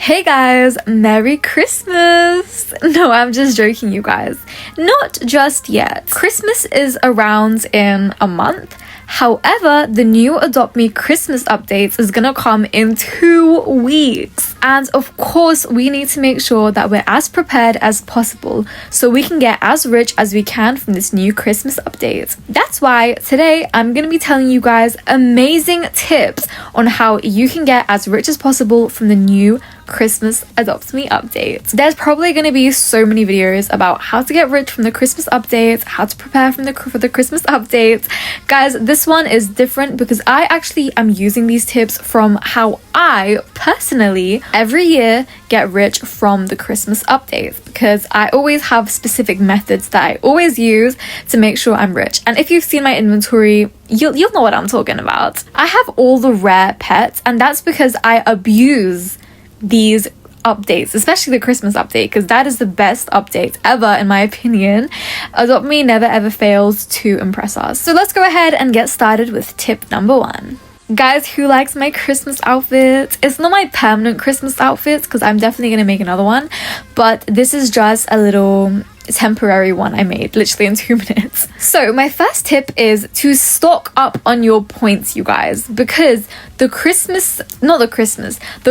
Hey guys, Merry Christmas! No, I'm just joking, you guys. Not just yet. Christmas is around in a month. However, the new Adopt Me Christmas updates is gonna come in 2 weeks. And of course, we need to make sure that we're as prepared as possible so we can get as rich as we can from this new Christmas update. That's why today I'm gonna be telling you guys amazing tips on how you can get as rich as possible from the new Christmas Adopt Me update. There's probably going to be so many videos about how to get rich from the Christmas updates, how to prepare for the Christmas updates. Guys, this one is different because I actually am using these tips from how I personally every year get rich from the Christmas updates, because I always have specific methods that I always use to make sure I'm rich. And if you've seen my inventory, you'll know what I'm talking about. I have all the rare pets, and that's because I abuse these updates, especially the Christmas update, because that is the best update ever in my opinion. Adopt Me never ever fails to impress us. So let's go ahead and get started with tip number 1. Guys, who likes my Christmas outfit? It's not my permanent Christmas outfit because I'm definitely gonna make another one, but this is just a little temporary one I made literally in 2 minutes. So my first tip is to stock up on your points, you guys, because the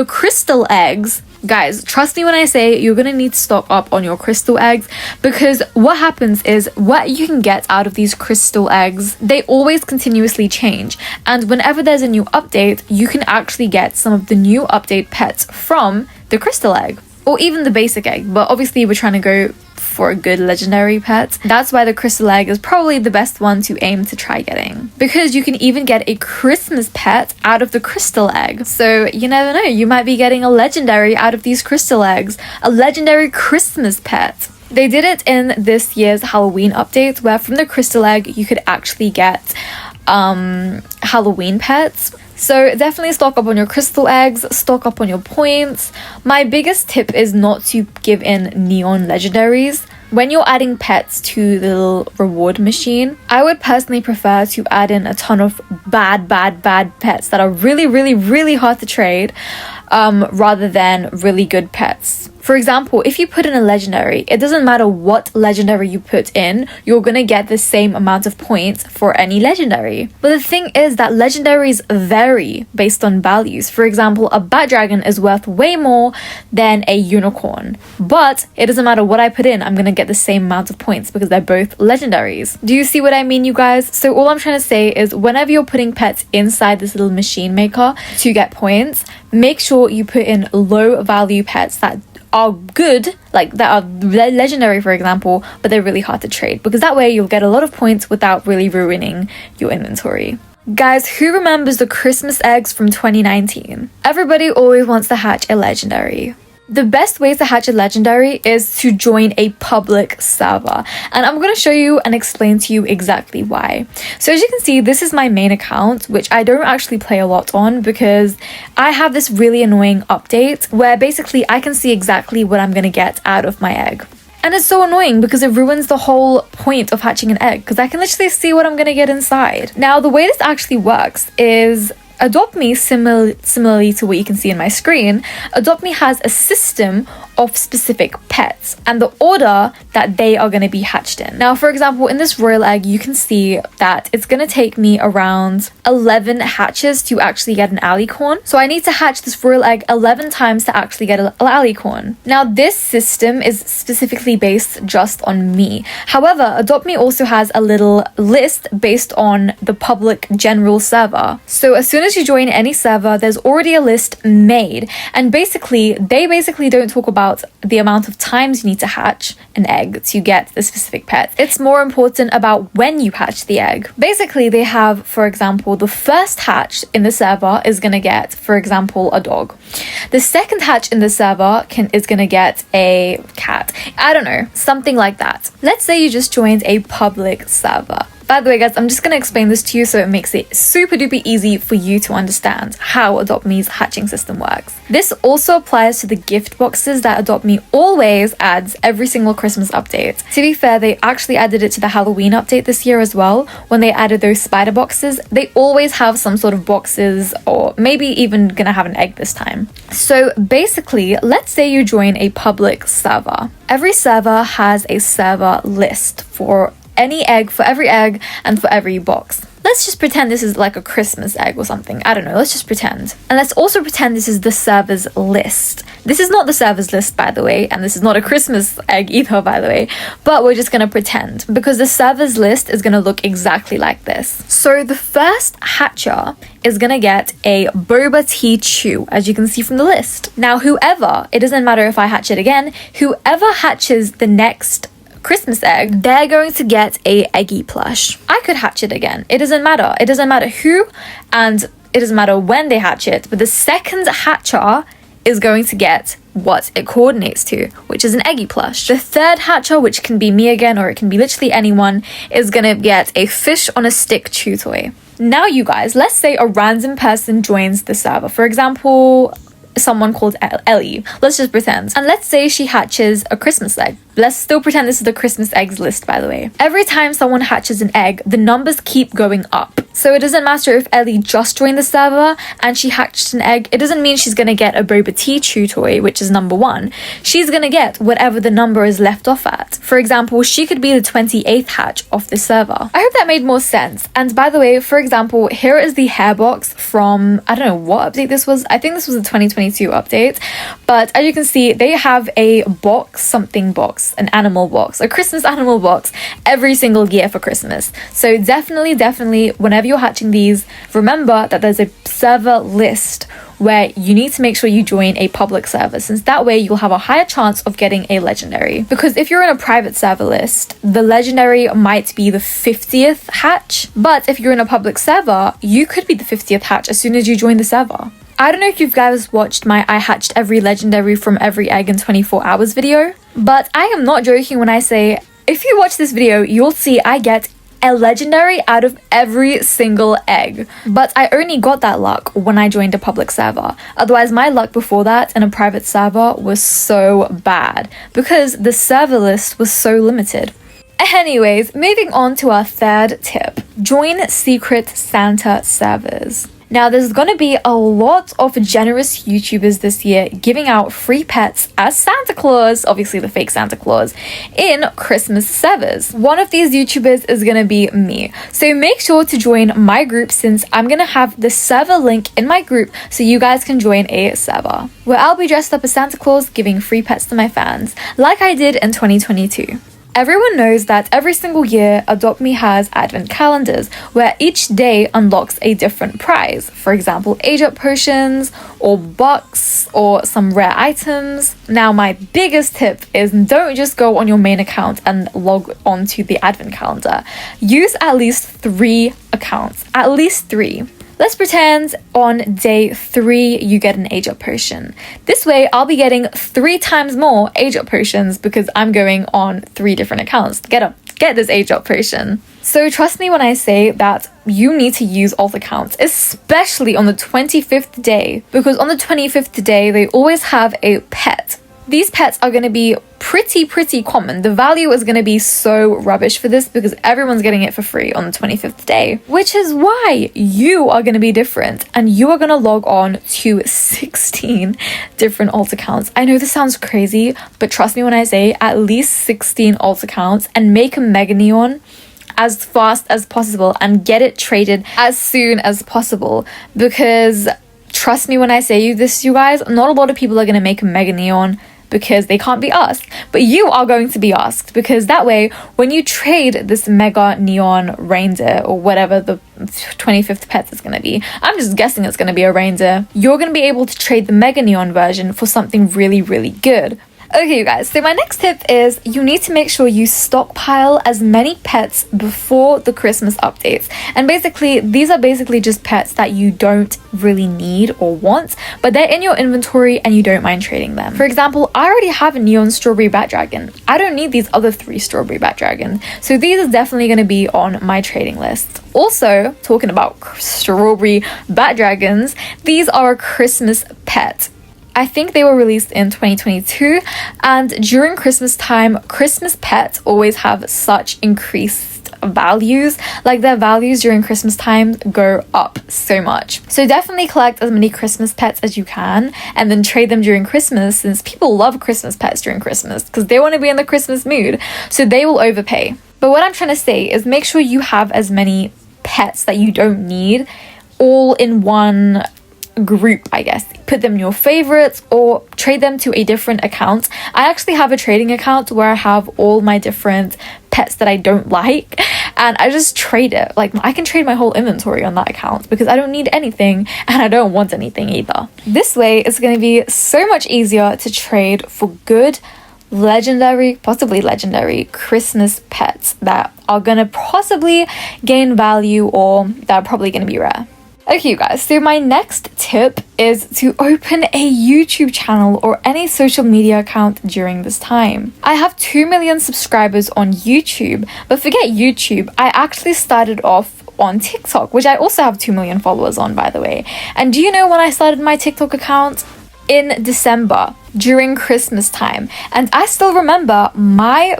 crystal eggs, guys, trust me when I say you're gonna need to stock up on your crystal eggs, because what happens is what you can get out of these crystal eggs, they always continuously change, and whenever there's a new update, you can actually get some of the new update pets from the crystal egg or even the basic egg, but obviously we're trying to go for a good legendary pet. That's why the crystal egg is probably the best one to aim to try getting, because you can even get a Christmas pet out of the crystal egg. So you never know, you might be getting a legendary out of these crystal eggs, a legendary Christmas pet. They did it in this year's Halloween update, where from the crystal egg you could actually get Halloween pets. So definitely stock up on your crystal eggs, stock up on your points. My biggest tip is not to give in neon legendaries. When you're adding pets to the little reward machine, I would personally prefer to add in a ton of bad pets that are really hard to trade, rather than really good pets. For example, if you put in a legendary, it doesn't matter what legendary you put in, you're gonna get the same amount of points for any legendary. But the thing is that legendaries vary based on values. For example, a bat dragon is worth way more than a unicorn, but it doesn't matter what I put in, I'm gonna get the same amount of points because they're both legendaries. Do you see what I mean, you guys? So all I'm trying to say is whenever you're putting pets inside this little machine maker to get points, make sure you put in low value pets that are good, like that are legendary, for example, but they're really hard to trade, because that way you'll get a lot of points without really ruining your inventory. Guys, who remembers the Christmas eggs from 2019? Everybody always wants to hatch a legendary. The best way to hatch a legendary is to join a public server, and I'm going to show you and explain to you exactly why. So as you can see, this is my main account, which I don't actually play a lot on because I have this really annoying update where basically I can see exactly what I'm going to get out of my egg. And it's so annoying because it ruins the whole point of hatching an egg, because I can literally see what I'm going to get inside. Now, the way this actually works is Adopt Me, similarly to what you can see in my screen, Adopt Me has a system of specific pets and the order that they are going to be hatched in. Now, for example, in this royal egg, you can see that it's going to take me around 11 hatches to actually get an alicorn. So I need to hatch this royal egg 11 times to actually get an alicorn. Now, this system is specifically based just on me. However, Adopt Me also has a little list based on the public general server. So as soon as you join any server, there's already a list made, and they basically don't talk about the amount of times you need to hatch an egg to get the specific pet. It's more important about when you hatch the egg. Basically, they have, for example, the first hatch in the server is gonna get, for example, a dog. The second hatch in the server is gonna get a cat. I don't know, something like that. Let's say you just joined a public server. By the way, guys, I'm just going to explain this to you so it makes it super duper easy for you to understand how Adopt Me's hatching system works. This also applies to the gift boxes that Adopt Me always adds every single Christmas update. To be fair, they actually added it to the Halloween update this year as well. When they added those spider boxes, they always have some sort of boxes, or maybe even gonna have an egg this time. So basically, let's say you join a public server. Every server has a server list for any egg, for every egg, and for every box. Let's just pretend this is like a Christmas egg or something. I don't know, let's just pretend. And let's also pretend this is the server's list. This is not the server's list, by the way, and this is not a Christmas egg either, by the way, but we're just gonna pretend because the server's list is gonna look exactly like this. So the first hatcher is gonna get a boba tea chew, as you can see from the list. Now, whoever, it doesn't matter if I hatch it again, whoever hatches the next Christmas egg, they're going to get a eggy plush. I could hatch it again. It doesn't matter. It doesn't matter who, and it doesn't matter when they hatch it, but the second hatcher is going to get what it coordinates to, which is an eggy plush. The third hatcher, which can be me again, or it can be literally anyone, is gonna get a fish on a stick chew toy. Now, you guys, let's say a random person joins the server. For example, someone called Ellie. Let's just pretend. And let's say she hatches a Christmas egg. Let's still pretend this is the Christmas eggs list, by the way. Every time someone hatches an egg, the numbers keep going up. So it doesn't matter if Ellie just joined the server and she hatched an egg. It doesn't mean she's gonna get a boba tea chew toy, which is number 1. She's gonna get whatever the number is left off at. For example, she could be the 28th hatch of the server. I hope that made more sense. And by the way, for example, here is the hair box from, I don't know what update this was. I think this was the 2022 update. But as you can see, they have a box, something box, an animal box, a Christmas animal box every single year for Christmas. So definitely, whenever you're hatching these, remember that there's a server list where you need to make sure you join a public server, since that way you'll have a higher chance of getting a legendary. Because if you're in a private server list, the legendary might be the 50th hatch, but if you're in a public server, you could be the 50th hatch as soon as you join the server. I don't know if you guys watched my I hatched every legendary from every egg in 24 hours video, but I am not joking when I say, if you watch this video, you'll see I get a legendary out of every single egg. But I only got that luck when I joined a public server. Otherwise, my luck before that in a private server was so bad because the server list was so limited. Anyways, moving on to our third tip. Join Secret Santa servers. Now, there's gonna be a lot of generous YouTubers this year giving out free pets as Santa Claus, obviously the fake Santa Claus, in Christmas servers. One of these YouTubers is gonna be me. So make sure to join my group, since I'm gonna have the server link in my group so you guys can join a server where I'll be dressed up as Santa Claus giving free pets to my fans, like I did in 2022. Everyone knows that every single year, Adopt Me has advent calendars where each day unlocks a different prize. For example, age-up potions, or bucks, or some rare items. Now, my biggest tip is don't just go on your main account and log onto the advent calendar. Use at least 3 accounts. At least 3. Let's pretend on day 3 you get an age-up potion. This way I'll be getting 3 times more age-up potions because I'm going on 3 different accounts to get this age-up potion. So trust me when I say that you need to use alt accounts, especially on the 25th day, because on the 25th day they always have a pet. These pets are going to be pretty common. The value is going to be so rubbish for this because everyone's getting it for free on the 25th day, which is why you are going to be different and you are going to log on to 16 different alt accounts. I know this sounds crazy, but trust me when I say at least 16 alt accounts, and make a Mega Neon as fast as possible and get it traded as soon as possible, because trust me when I say this, you guys, not a lot of people are going to make a Mega Neon because they can't be asked, but you are going to be asked, because that way when you trade this Mega Neon reindeer, or whatever the 25th pet is going to be, I'm just guessing it's going to be a reindeer, you're going to be able to trade the Mega Neon version for something really good. Okay, you guys, so my next tip is you need to make sure you stockpile as many pets before the Christmas updates. And basically, these are basically just pets that you don't really need or want, but they're in your inventory and you don't mind trading them. For example, I already have a neon strawberry bat dragon. I don't need these other 3 strawberry bat dragons, so these are definitely going to be on my trading list. Also, talking about strawberry bat dragons, these are a Christmas pet. I think they were released in 2022, and during Christmas time, Christmas pets always have such increased values. Like, their values during Christmas time go up so much. So definitely collect as many Christmas pets as you can and then trade them during Christmas, since people love Christmas pets during Christmas because they want to be in the Christmas mood, so they will overpay. But what I'm trying to say is make sure you have as many pets that you don't need all in one group, I guess. Put them in your favorites or trade them to a different account. I actually have a trading account where I have all my different pets that I don't like, and I just trade it. Like, I can trade my whole inventory on that account because I don't need anything and I don't want anything either. This way it's going to be so much easier to trade for good legendary, possibly legendary Christmas pets that are gonna possibly gain value or that are probably gonna be rare. Okay, you guys, so my next tip is to open a YouTube channel or any social media account during this time. I have 2 million subscribers on YouTube, but forget YouTube, I actually started off on TikTok, which I also have 2 million followers on, by the way. And do you know when I started my TikTok account? In December, during Christmas time. And I still remember my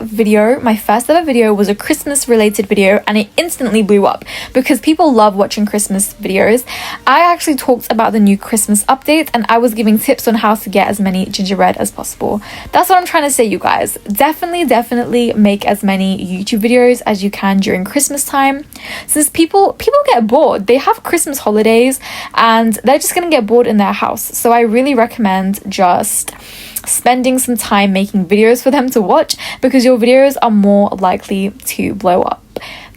first ever video was a Christmas related video, and it instantly blew up because people love watching Christmas videos. I actually talked about the new Christmas update and I was giving tips on how to get as many gingerbread as possible. That's what I'm trying to say, you guys. Definitely make as many YouTube videos as you can during Christmas time, since people get bored. They have Christmas holidays and they're just gonna get bored in their house. So I really recommend just spending some time making videos for them to watch, because your videos are more likely to blow up.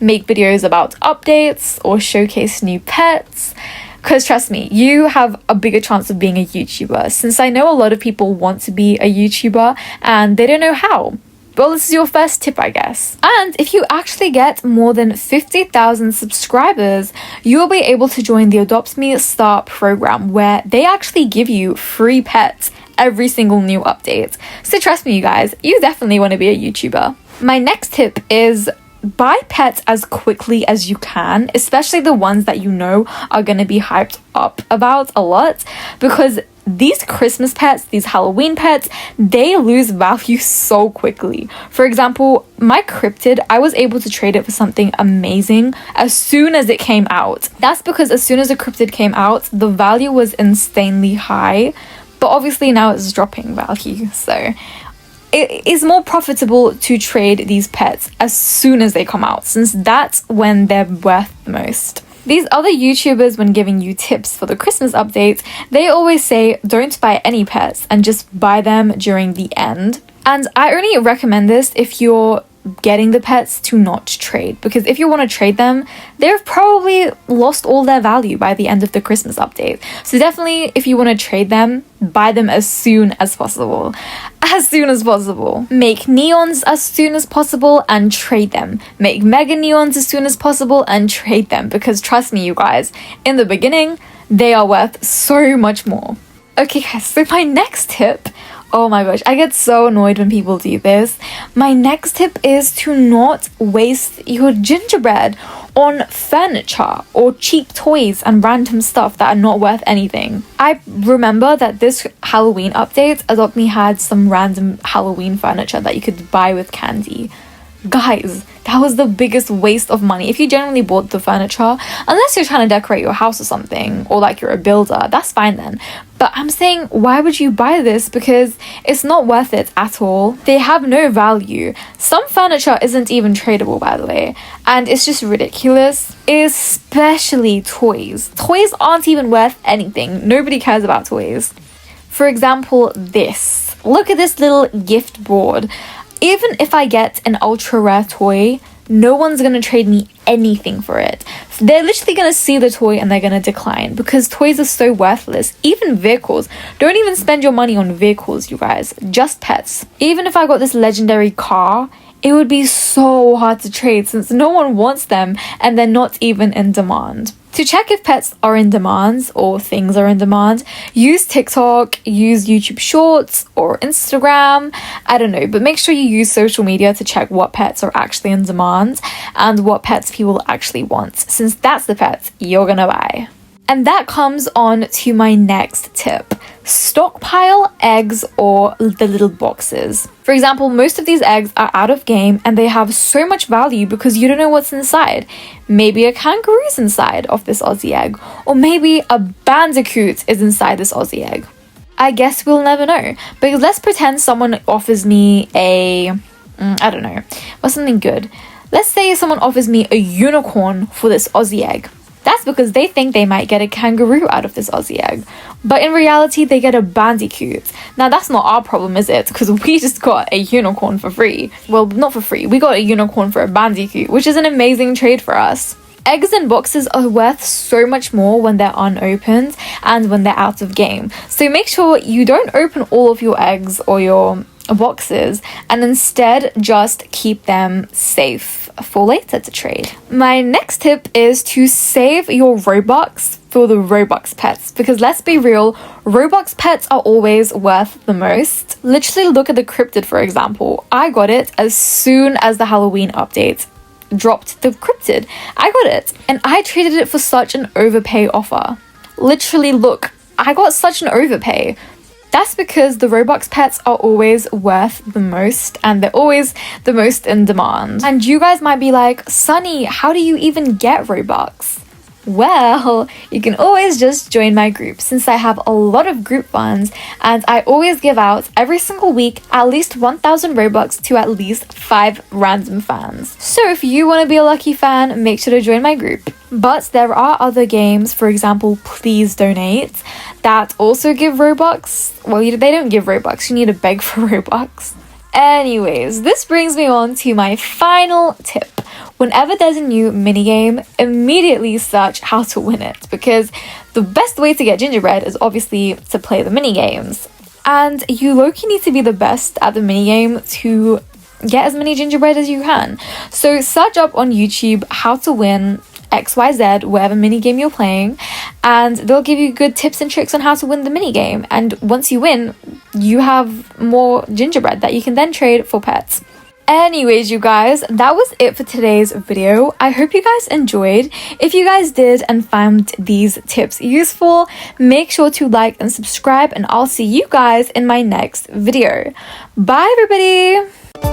Make videos about updates or showcase new pets, because trust me, you have a bigger chance of being a YouTuber, since I know a lot of people want to be a YouTuber and they don't know how. Well, this is your first tip, I guess. And if you actually get more than 50,000 subscribers, you will be able to join the Adopt Me Star program, where they actually give you free pets every single new update. So trust me, you guys, you definitely want to be a YouTuber. My next tip is buy pets as quickly as you can, especially the ones that you know are going to be hyped up about a lot, because these Christmas pets, these Halloween pets, they lose value so quickly. For example, my cryptid, I was able to trade it for something amazing as soon as it came out. That's because as soon as a cryptid came out, the value was insanely high, but obviously now it's dropping value. So it is more profitable to trade these pets as soon as they come out, since that's when they're worth the most. These other YouTubers, when giving you tips for the Christmas updates, they always say don't buy any pets and just buy them during the end. And I only recommend this if you're getting the pets to not trade, because if you want to trade them, they've probably lost all their value by the end of the Christmas update. So definitely, if you want to trade them, buy them as soon as possible. As soon as possible. Make neons as soon as possible and trade them. Make mega neons as soon as possible and trade them, because trust me, you guys, in the beginning, they are worth so much more. Okay guys, so my next tip, oh my gosh, I get so annoyed when people do this. My next tip is to not waste your gingerbread on furniture or cheap toys and random stuff that are not worth anything. I remember that this Halloween update, Adopt Me had some random Halloween furniture that you could buy with candy. Guys, that was the biggest waste of money. If you generally bought the furniture, unless you're trying to decorate your house or something, or like you're a builder, that's fine then. But I'm saying, why would you buy this? Because it's not worth it at all. They have no value. Some furniture isn't even tradable, by the way, and it's just ridiculous. Especially toys. Toys aren't even worth anything. Nobody cares about toys. For example, this. Look at this little gift board. Even if I get an ultra rare toy, no one's gonna trade me anything for it. they're literally going to see the toy and they're going to decline because toys are so worthless. Even vehicles. Don't even spend your money on vehicles, you guys. Just pets. Even if I got this legendary car, it would be so hard to trade since no one wants them and they're not even in demand. To check if pets are in demand or things are in demand, use TikTok, use YouTube Shorts or Instagram, I don't know, but make sure you use social media to check what pets are actually in demand and what pets people actually want, since that's the pets you're gonna buy. And that comes on to my next tip. Stockpile eggs or the little boxes. For example, most of these eggs are out of game and they have so much value because you don't know what's inside. Maybe a kangaroo's inside of this Aussie egg, or maybe a bandicoot is inside this Aussie egg. I guess we'll never know. But let's pretend someone offers me I don't know, what's something good? Let's say someone offers me a unicorn for this Aussie egg. That's because they think they might get a kangaroo out of this Aussie egg. But in reality, they get a bandicoot. Now, that's not our problem, is it? Because we just got a unicorn for free. Well, not for free. We got a unicorn for a bandicoot, which is an amazing trade for us. Eggs in boxes are worth so much more when they're unopened and when they're out of game. So make sure you don't open all of your eggs or your boxes and instead just keep them safe for later to trade. My next tip is to save your Robux for the Robux pets, because let's be real, Robux pets are always worth the most. Literally look at the cryptid, for example. I got it as soon as the Halloween update dropped the cryptid. I got it and I traded it for such an overpay offer. Literally look, I got such an overpay. That's because the Robux pets are always worth the most and they're always the most in demand. And you guys might be like, Sunny, how do you even get Robux? Well, you can always just join my group since I have a lot of group funds and I always give out every single week at least 1,000 Robux to at least 5 random fans. So if you want to be a lucky fan, make sure to join my group. But there are other games, for example, Please Donate, that also give Robux. Well, they don't give Robux, you need to beg for Robux. Anyways, this brings me on to my final tip. Whenever there's a new minigame, immediately search how to win it, because the best way to get gingerbread is obviously to play the minigames. And you low-key need to be the best at the minigame to get as many gingerbread as you can. So search up on YouTube how to win XYZ, whatever minigame you're playing, and they'll give you good tips and tricks on how to win the minigame. And once you win, you have more gingerbread that you can then trade for pets. Anyways, you guys, that was it for today's video. I hope you guys enjoyed. If you guys did and found these tips useful, make sure to like and subscribe, and I'll see you guys in my next video. Bye, everybody!